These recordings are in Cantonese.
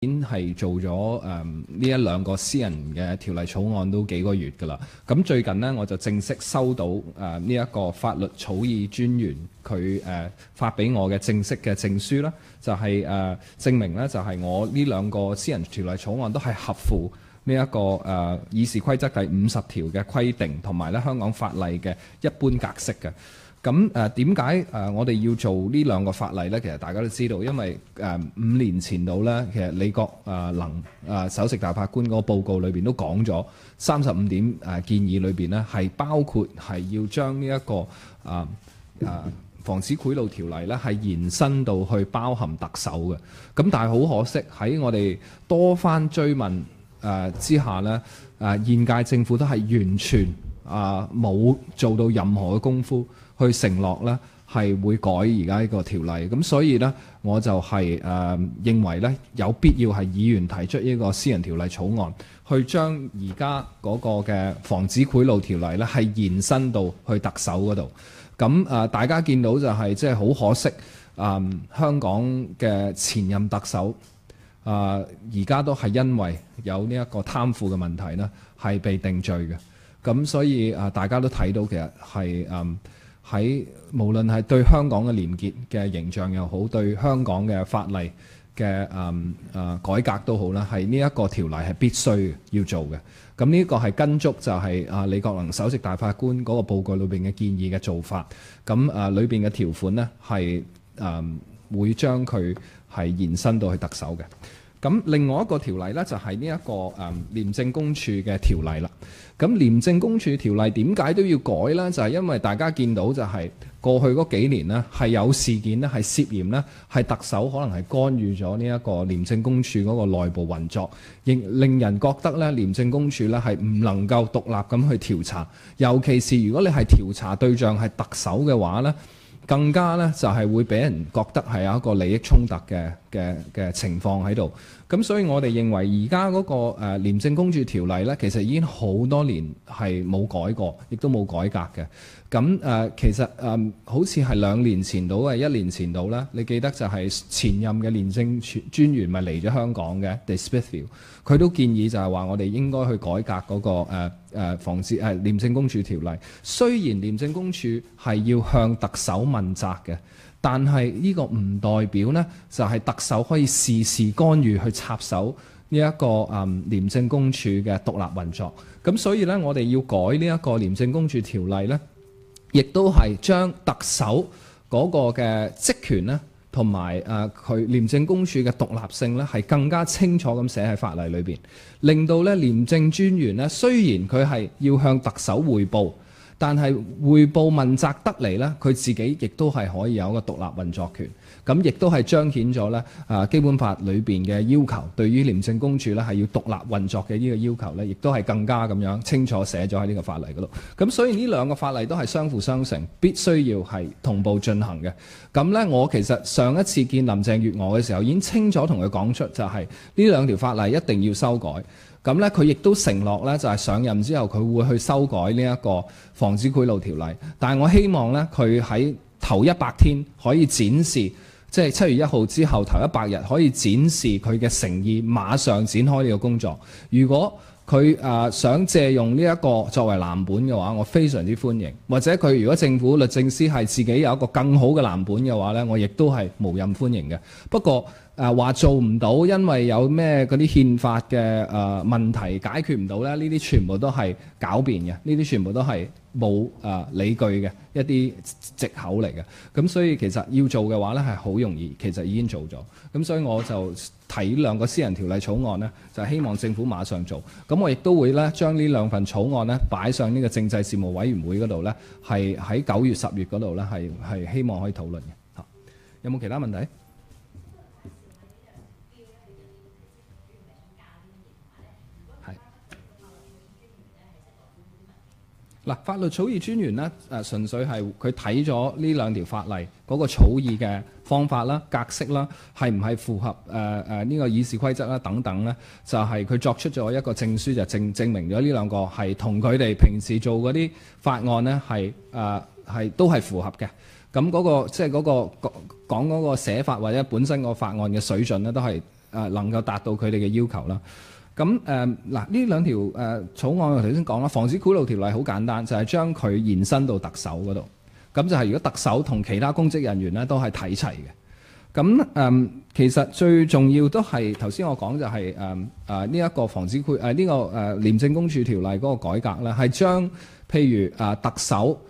已經係做咗呢一兩個私人嘅條例草案都幾個月㗎啦。咁最近呢，我就正式收到呢一個法律草擬專員佢發俾我嘅正式嘅證書啦，就係證明呢，就係我呢兩個私人條例草案都係合乎呢一個議事規則第50條嘅規定，同埋咧香港法例嘅一般格式嘅。咁點解我哋要做呢兩個法例呢？其實大家都知道，因為5年前度呢，其實李國能首席大法官嗰個報告裏邊都講咗35點建議裏邊呢，係包括係要將呢一個防止賄賂條例呢係延伸到去包含特首嘅。咁但係好可惜喺我哋多番追問之下呢，現屆政府都係完全冇做到任何嘅功夫去承諾呢係會改而家呢個條例。咁所以呢，我就係認為呢有必要係議員提出呢個私人條例草案，去將而家嗰個嘅防止賄賂條例呢係延伸到去特首嗰度。咁大家見到就係即係好可惜，香港嘅前任特首而家都係因為有呢一個貪腐嘅問題呢係被定罪嘅。咁所以大家都睇到其實係喺無論係對香港嘅廉潔嘅形象又好，對香港嘅法例嘅改革都好啦，係呢一個條例係必須要做嘅。咁呢個係跟足就係李國能首席大法官嗰個報告裏邊嘅建議嘅做法。咁裏邊嘅條款呢係會將佢係延伸到去特首嘅。咁另外一個條例呢，就係呢一個廉政公署嘅條例啦。咁廉政公署條例點解都要改呢？就係因為大家見到就係過去嗰幾年呢，係有事件呢係涉嫌呢係特首可能係干預咗呢一個廉政公署嗰個內部運作，亦令人覺得呢廉政公署呢係唔能夠獨立咁去調查，尤其是如果你係調查對象係特首嘅話呢，更加呢就係會俾人覺得係有一個利益衝突嘅情況喺度。咁所以我哋認為而家嗰個廉政公署條例呢，其實已經好多年係冇改過，亦都冇改革嘅。咁其實好似係2年前到1年前到啦，你記得就係前任嘅廉政專員咪嚟咗香港嘅 Smithfield， 佢都建議就係話我哋應該去改革嗰個防止廉政公署條例。雖然廉政公署係要向特首問責嘅，但係呢個唔代表呢，就係特首可以事事干預去插手呢一個廉政公署嘅獨立運作。咁所以呢，我哋要改呢一個廉政公署條例呢，亦都係將特首嗰個嘅職權呢，同埋佢廉政公署嘅獨立性呢，係更加清楚咁寫喺法例裏邊，令到呢廉政專員呢，雖然佢係要向特首匯報，但係匯報問責得嚟呢，佢自己亦都係可以有一個獨立運作權。咁亦都係彰顯咗呢基本法裏邊嘅要求，對於廉政公署呢係要獨立運作嘅呢個要求呢，亦都係更加咁樣清楚寫咗喺呢個法例嗰度。咁所以呢兩個法例都係相輔相成，必須要係同步進行嘅。咁呢，我其實上一次見林鄭月娥嘅時候已經清楚同佢講出，就係呢兩條法例一定要修改。咁呢，佢亦都承諾呢，就係上任之後佢會去修改呢一個防止賄賂條例。但係我希望呢，佢喺頭100天可以展示，即係7月1號之後頭100日可以展示佢嘅誠意，馬上展開呢個工作。如果佢想借用呢一個作為藍本嘅話，我非常之歡迎。或者佢如果政府律政司係自己有一個更好嘅藍本嘅話呢，我亦都係無任歡迎嘅。不過話做唔到，因為有咩嗰啲憲法嘅問題解決唔到呢，呢啲全部都係狡辯嘅，呢啲全部都係冇理據嘅一啲藉口嚟嘅。咁所以其實要做嘅話呢係好容易，其實已經做咗。咁所以我就提兩個私人條例草案呢，就希望政府馬上做。咁我亦都會呢將呢兩份草案呢擺上呢個政制事務委員會嗰度呢，係喺9月10月嗰度呢，係希望可以討論嘅。嚇，有冇其他問題？嗱，法律草擬專員呢，純粹係佢睇咗呢兩條法例嗰個草擬嘅方法啦、格式啦，係唔係符合呢個議事規則啦等等呢，就係佢作出咗一個證書，就證明咗呢兩個係同佢哋平時做嗰啲法案呢係都係符合嘅。咁嗰個即係嗰個講嗰個寫法或者本身個法案嘅水準呢，都係能夠達到佢哋嘅要求啦。咁嗱呢兩條草案我頭先講啦，防止賄賂條例好簡單，就係將佢延伸到特首嗰度。咁就係如果特首同其他公職人員咧都係睇齊嘅。咁其實最重要都係頭先我講就係呢一個防止賄呢個廉政公署條例嗰個改革咧，係將譬如特首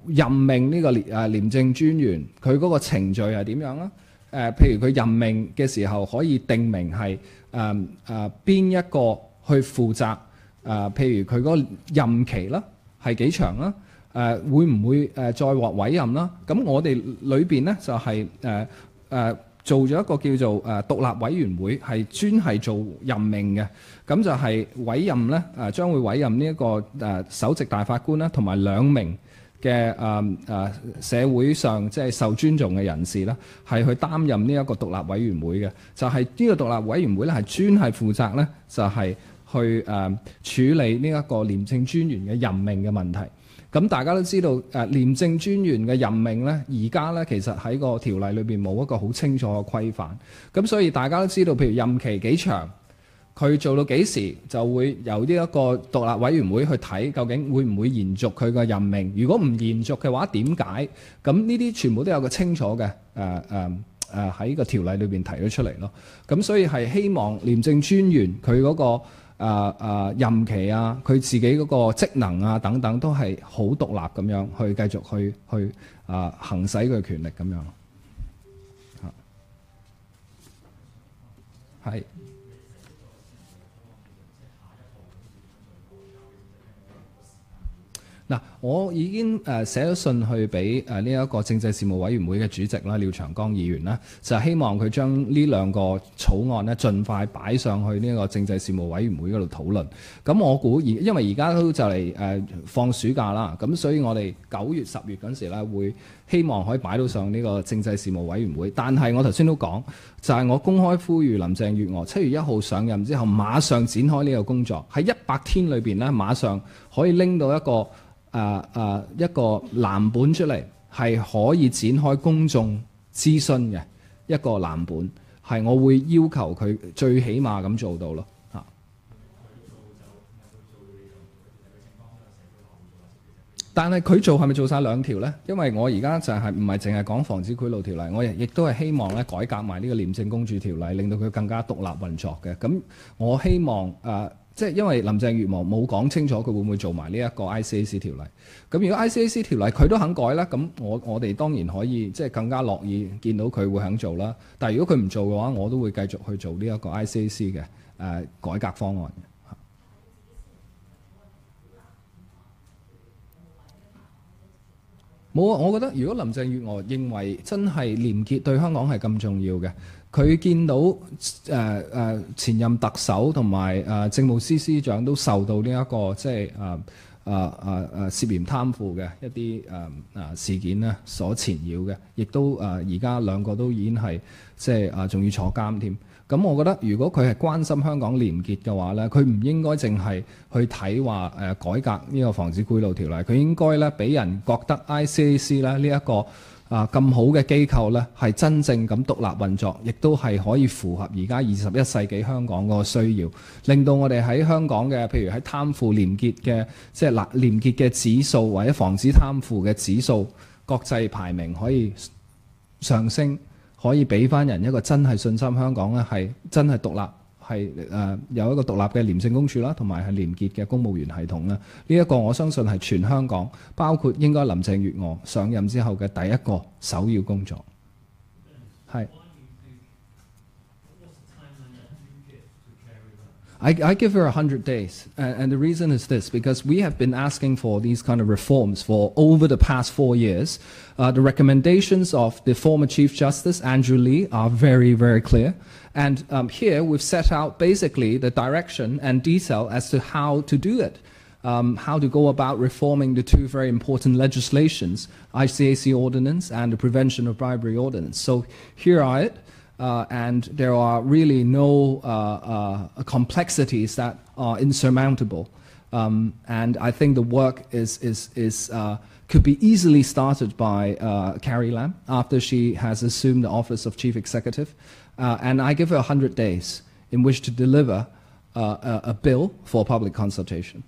任命呢個廉政專員，佢嗰個程序係點樣啦？譬如佢任命嘅時候可以定明係邊一個去負責譬如佢嗰個任期啦係幾長啦？會唔會再獲委任啦？咁我哋裏邊咧就係做咗一個叫做獨立委員會，係專係做任命嘅。咁就係委任咧將會委任呢一個首席大法官啦，同埋2名嘅社會上即係受尊重嘅人士啦，係去擔任呢一個獨立委員會嘅。就係呢個獨立委員會咧係專係負責咧就係去處理呢一個廉政專員嘅任命嘅問題。咁大家都知道廉政專員嘅任命咧，而家咧其實喺個條例裏邊冇一個好清楚嘅規範。咁所以大家都知道，譬如任期幾長，佢做到幾時，就會由呢一個獨立委員會去睇，究竟會唔會延續佢嘅任命。如果唔延續嘅話，點解？咁呢啲全部都有個清楚嘅喺個條例裏邊提咗出嚟咯。咁所以係希望廉政專員佢嗰個任期啊，佢自己嗰個職能啊等等都係好獨立咁樣去繼續去行使佢嘅權力咁樣。係。嗱，我已經寫咗信去俾呢一個政制事務委員會嘅主席啦，廖長江議員啦，就希望佢將呢2個草案呢盡快擺上去呢一個政制事務委員會嗰度討論。咁我估因為而家都就嚟放暑假啦，咁所以我哋9月、10月嗰陣時咧會希望可以擺到上呢個政制事務委員會。但係我頭先都講，就係我公開呼籲林鄭月娥7月1號上任之後，馬上展開呢個工作，喺100天裏邊呢，馬上可以拎到一個藍本出嚟，係可以展開公眾諮詢嘅一個藍本，係我會要求佢最起碼咁做到咯嚇。但係佢做係咪做晒2條呢？因為我而家就係唔係淨係講防止賄賂條例，我亦都係希望咧改革埋呢個廉政公署條例，令到佢更加獨立運作嘅。咁我希望即係因為林鄭月娥冇講清楚佢會唔會做埋呢一個 ICAC 條例。咁如果 ICAC 條例佢都肯改咧，咁我哋當然可以即係更加樂意見到佢會肯做啦。但係如果佢唔做嘅話，我都會繼續去做呢一個 ICAC 嘅改革方案。冇啊！我覺得如果林鄭月娥認為真係廉潔對香港係咁重要嘅，佢見到前任特首同埋政務司司長都受到呢一個即係涉嫌貪腐嘅一啲事件咧所纏繞嘅，亦都而家2個都已經係即係仲要坐監添。咁我覺得如果佢係關心香港廉潔嘅話咧，佢唔應該淨係去睇話改革呢個防止賄賂條例，佢應該咧俾人覺得 ICAC 咧呢一個咁好嘅機構咧係真正咁獨立運作，亦都係可以符合而家21世紀香港嗰個需要，令到我哋喺香港嘅譬如喺貪腐廉潔嘅即係廉潔嘅指數或者防止貪腐嘅指數國際排名可以上升。可以俾翻人一個真係信心香港咧係真係獨立，係有一個獨立嘅廉政公署啦，同埋係廉潔嘅公務員系統啦。呢一個我相信係全香港，包括應該林鄭月娥上任之後嘅第一個首要工作。係。I give her 100 days, and the reason is this, because we have been asking for these kind of reforms for over the past 4 years. The recommendations of the former Chief Justice, Andrew Leigh, are very, very clear. And here we've set out basically the direction and detail as to how to do it, how to go about reforming the 2 very important legislations, ICAC Ordinance and the Prevention of Bribery Ordinance. So here are it. And there are really no complexities that are insurmountable. And I think the work could be easily started by Carrie Lam after she has assumed the office of Chief Executive. and I give her 100 days in which to deliver a bill for public consultation.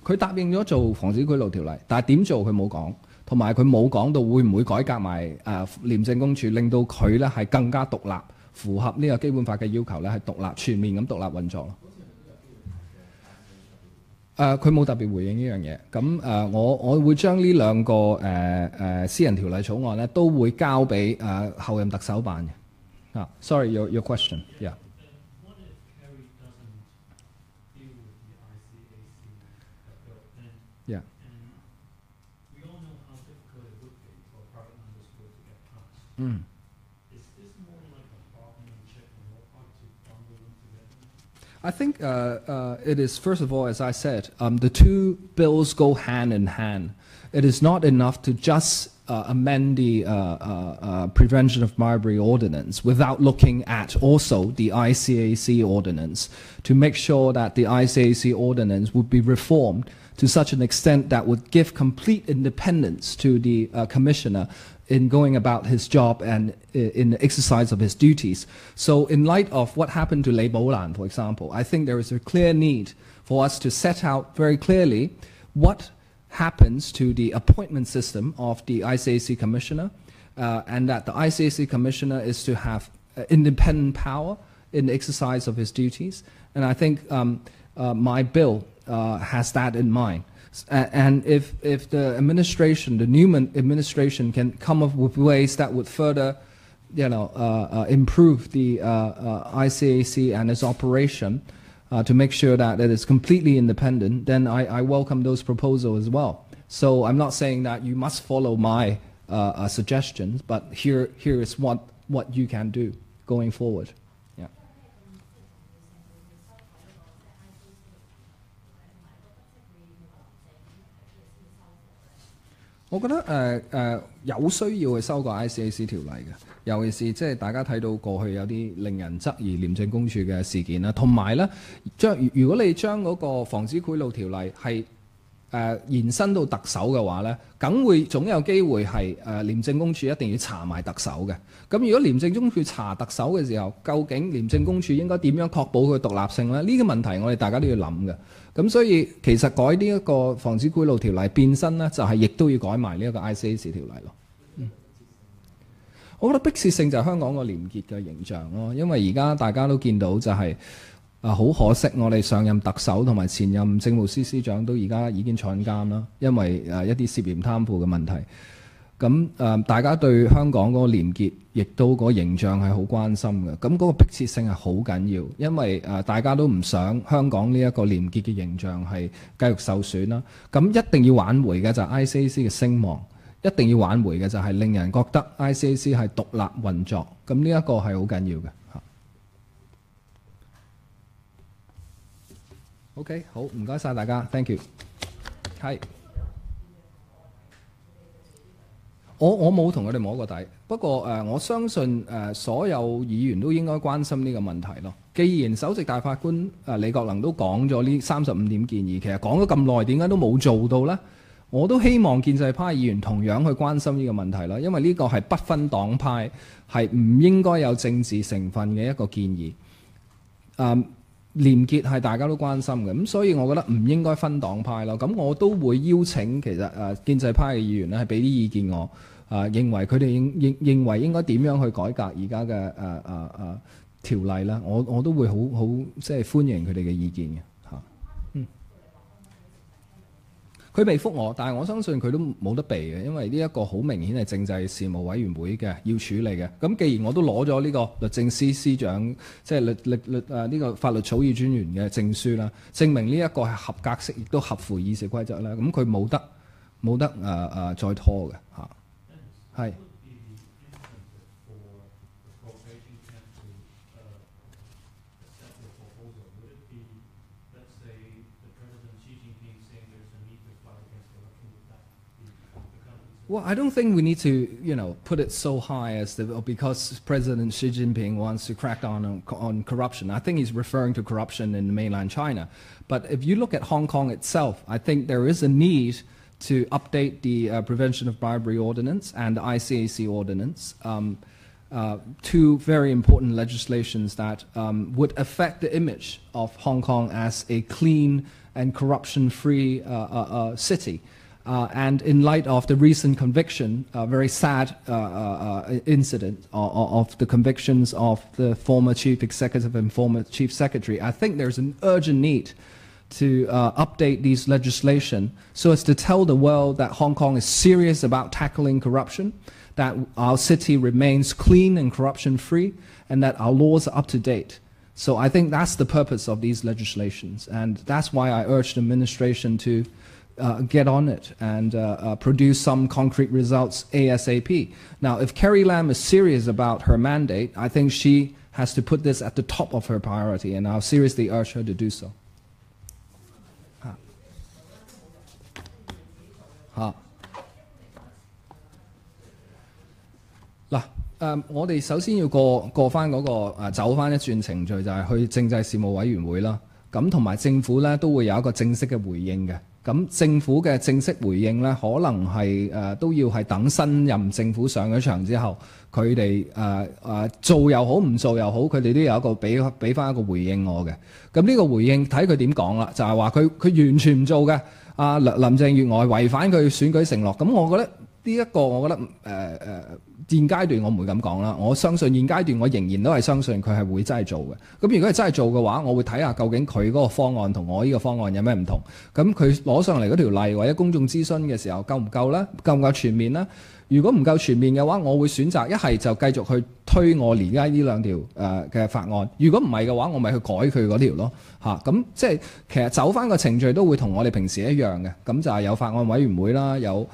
佢答應咗做防止賄賂條例，但係點做佢冇講，同埋佢冇講到會唔會改革埋廉政公署，令到佢咧係更加獨立，符合呢個基本法嘅要求咧，係獨立全面咁獨立運作咯。佢冇特別回應呢樣嘢，咁我會將呢兩個私人條例草案咧，都會交俾後任特首辦嘅。Sorry, your question, yeah. Yeah. Is this more like a partnership on your part to bundle them together? I think it is, first of all, as I said, the two bills go hand in hand. It is not enough to just amend the Prevention of Bribery Ordinance without looking at also the ICAC Ordinance to make sure that the ICAC Ordinance would be reformed to such an extent that would give complete independence to the Commissioner in going about his job and in the exercise of his duties. So in light of what happened to Lei Bolan, for example, I think there is a clear need for us to set out very clearly what happens to the appointment system of the ICAC Commissioner, and that the ICAC Commissioner is to have independent power in the exercise of his duties. And I think my bill has that in mind. And if the administration, the new administration, can come up with ways that would further, improve the ICAC and its operation to make sure that it is completely independent, then I welcome those proposals as well. So I'm not saying that you must follow my suggestions, but here is what you can do going forward. Yeah. 我覺得有需要去修改 ICAC 條例嘅，尤其是即係大家睇到過去有啲令人質疑廉政公署嘅事件啦，同埋咧如果你將嗰個防止賄賂條例係延伸到特首嘅話咧，總有機會係廉政公署一定要查埋特首嘅。咁如果廉政公署查特首嘅時候，究竟廉政公署應該點樣確保佢獨立性咧？呢個問題我哋大家都要諗嘅。咁所以其實改呢一個防止賄賂條例變身咧，就係亦都要改埋呢一個 ICAC 條例咯。我覺得迫切性就係香港個廉潔嘅形象咯，因為而家大家都見到就係好可惜，我哋上任特首同埋前任政務司司長都而家已經坐緊監啦，因為一啲涉嫌貪腐嘅問題。咁大家對香港嗰個廉潔亦都嗰個形象係好關心嘅，咁嗰個迫切性係好緊要，因為大家都唔想香港呢一個廉潔嘅形象係繼續受損啦。咁一定要挽回嘅就係 ICAC 嘅聲望，一定要挽回嘅就係令人覺得 ICAC 係獨立運作，咁呢一個係好緊要嘅。OK， 好，唔該晒大家 ，thank you。係。我冇同佢哋摸過底，不過我相信所有議員都應該關心呢個問題咯。既然首席大法官李國能都講咗呢35點建議，其實講咗咁耐，點解都冇做到呢？我都希望建制派議員同樣去關心呢個問題啦，因為呢個係不分黨派，係唔應該有政治成分嘅一個建議。廉潔係大家都關心嘅，咁所以我覺得唔應該分黨派咯。咁我都會邀請其實建制派嘅議員咧係俾啲意見我，認為佢哋認為應該點樣去改革而家嘅條例啦。我都會好即係歡迎佢哋嘅意見嘅嚇。佢未覆我，但係我相信佢都冇得避嘅，因為呢一個好明顯係政制事務委員會嘅要處理嘅。咁既然我都攞咗呢個律政司司長，即係呢個法律草擬專員嘅證書啦，證明呢一個係合格式，亦都合乎議事規則啦。咁佢冇得再拖嘅嚇。係。Well, I don't think we need to, put it so high because President Xi Jinping wants to crack down on corruption. I think he's referring to corruption in mainland China. But if you look at Hong Kong itself, I think there is a need to update the Prevention of Bribery Ordinance and the ICAC Ordinance, two very important legislations that would affect the image of Hong Kong as a clean and corruption-free city. And in light of the recent conviction, very sad incident of the convictions of the former Chief Executive and former Chief Secretary, I think there's an urgent need to update these legislation so as to tell the world that Hong Kong is serious about tackling corruption, that our city remains clean and corruption-free, and that our laws are up to date. So I think that's the purpose of these legislations, and that's why I urge the administration to get on it and produce some concrete results ASAP. Now, if Carrie Lam is serious about her mandate, I think she has to put this at the top of her priority, and I'll seriously urge her to do so. 我哋首先要過翻嗰個走翻一轉程序，就係去政制事務委員會啦。咁同埋政府咧都會有一個正式嘅回應嘅。咁政府嘅正式回應咧，可能係都要係等新任政府上咗場之後，佢哋做又好唔做又好，佢哋都有一個俾翻一個回應我嘅。咁呢個回應睇佢點講啦，就係話佢完全唔做嘅。林鄭月娥違反佢選舉承諾，咁我覺得呢一個我覺得現階段我唔會咁講啦，我相信現階段我仍然都係相信佢係會真係做嘅。咁如果係真係做嘅話，我會睇下究竟佢嗰個方案同我呢個方案有咩唔同。咁佢攞上嚟嗰條例或者公眾諮詢嘅時候夠唔夠呢？夠唔夠全面呢？如果唔夠全面嘅話，我會選擇一係就繼續去推我而家呢兩條嘅法案。如果唔係嘅話，我咪去改佢嗰條咯嚇。咁即係其實走翻個程序都會同我哋平時一樣嘅。咁就係有法案委員會啦，有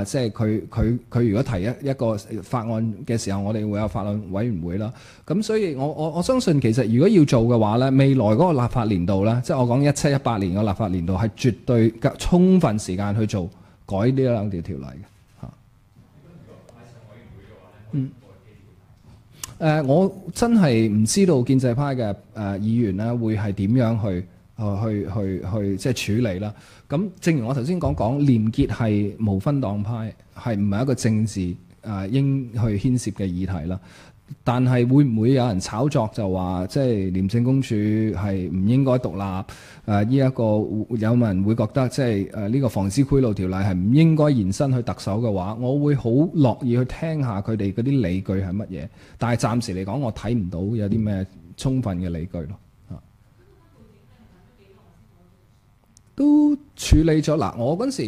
即係佢如果提一個法案嘅時候，我哋會有法案委員會啦。咁所以我相信其實如果要做嘅話咧，未來嗰個立法年度咧，即係我講17、18年嘅立法年度係絕對充分時間去做改呢兩條條例嘅。我真係唔知道建制派嘅議員咧會係點樣去即係處理啦。咁正如我頭先講，廉潔係無分黨派，係唔係一個政治應去牽涉嘅議題啦？但係會唔會有人炒作就話，即係廉政公署係唔應該獨立？呢一個有冇人會覺得即係呢個防止賄賂條例係唔應該延伸去特首嘅話，我會好樂意去聽下佢哋嗰啲理據係乜嘢。但係暫時嚟講，我睇唔到有啲咩充分嘅理據咯。都處理咗嗱，我嗰陣時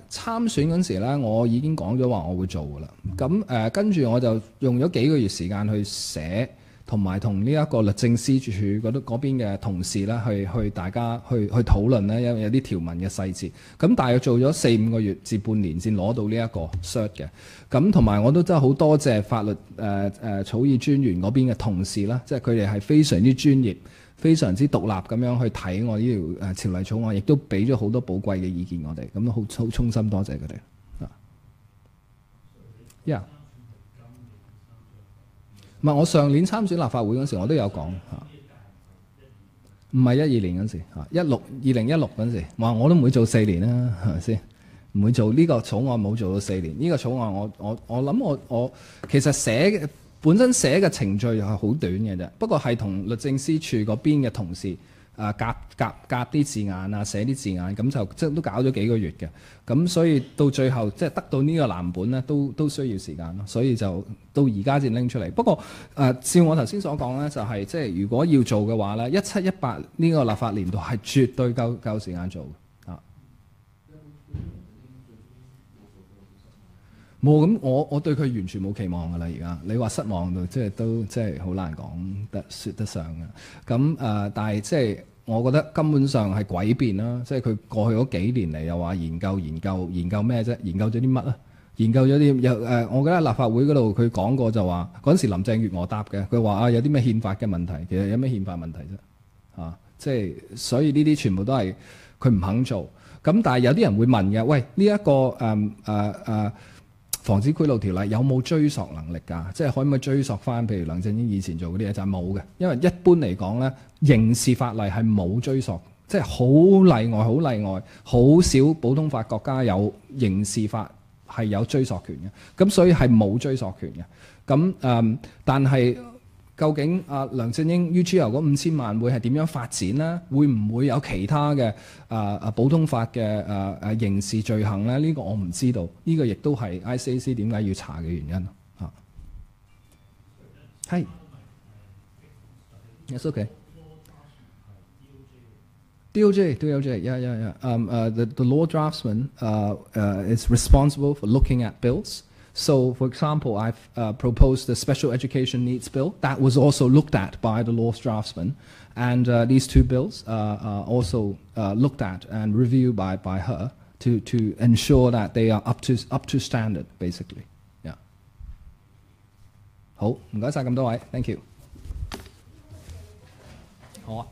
參選嗰陣時咧，我已經講咗話我會做噶啦。咁跟住我就用咗幾個月時間去寫，同埋同呢一個律政司處嗰邊嘅同事咧，去大家去討論咧，有啲條文嘅細節。咁大約做咗4-5個月至半年先攞到呢一個 cert 嘅。咁同埋我都真係好多謝法律草擬專員嗰邊嘅同事啦，即係佢哋係非常之專業，非常之獨立咁樣去睇我呢條條例草案，亦都俾咗好多寶貴嘅意見我哋，咁都好衷心多謝佢哋。唔係我上年參選立法會嗰時，我都有講唔係12年嗰時2016嗰時，我都唔會做4年啦，係咪先？唔會做呢個草案，冇做到4年。呢個草案我諗我其實本身寫嘅程序係好短嘅啫，不過係同律政司處嗰邊嘅同事夾啲字眼啊，寫啲字眼，咁就即係都搞咗幾個月嘅。咁所以到最後即係得到呢個藍本咧，都需要時間咯。所以就到而家先拎出嚟。不過照我頭先所講咧，就係即係如果要做嘅話咧，17、18呢個立法年度係絕對夠時間做嘅。冇咁，我對佢完全冇期望㗎啦。而家你話失望到，即係都即係好難講説得上嘅。咁但係即係我覺得根本上係詭辯啦。即係佢過去嗰幾年嚟又話研究咩啫？研究咗啲乜啊？研究咗啲我記得立法會嗰度佢講過就話嗰陣時林鄭月娥答嘅，佢話有啲咩憲法嘅問題，其實有咩憲法問題啫？即係所以呢啲全部都係佢唔肯做。咁但係有啲人會問嘅，喂呢一個防止賄賂條例有冇追溯能力㗎？即係可唔可以追溯翻？譬如梁振英以前做嗰啲嘢就係冇嘅，因為一般嚟講咧，刑事法例係冇追溯即係好例外，好例外，好少普通法國家有刑事法係有追溯權嘅，咁所以係冇追溯權嘅。咁但係究竟梁振英 UGL 嗰5000萬會係點樣發展呢？會唔會有其他嘅普通法嘅刑事罪行呢？呢個我唔知道，呢個亦都係 ICAC 點解要查嘅原因啊。係 ，Yes, okay. DOJ, yeah. The law draftsman is responsible for looking at bills. So, for example, I've proposed the special education needs bill. That was also looked at by the law draftsman. And these two bills are also looked at and reviewed by her to ensure that they are up to standard, basically. Yeah. 好，唔該晒咁多位，thank you。好啊。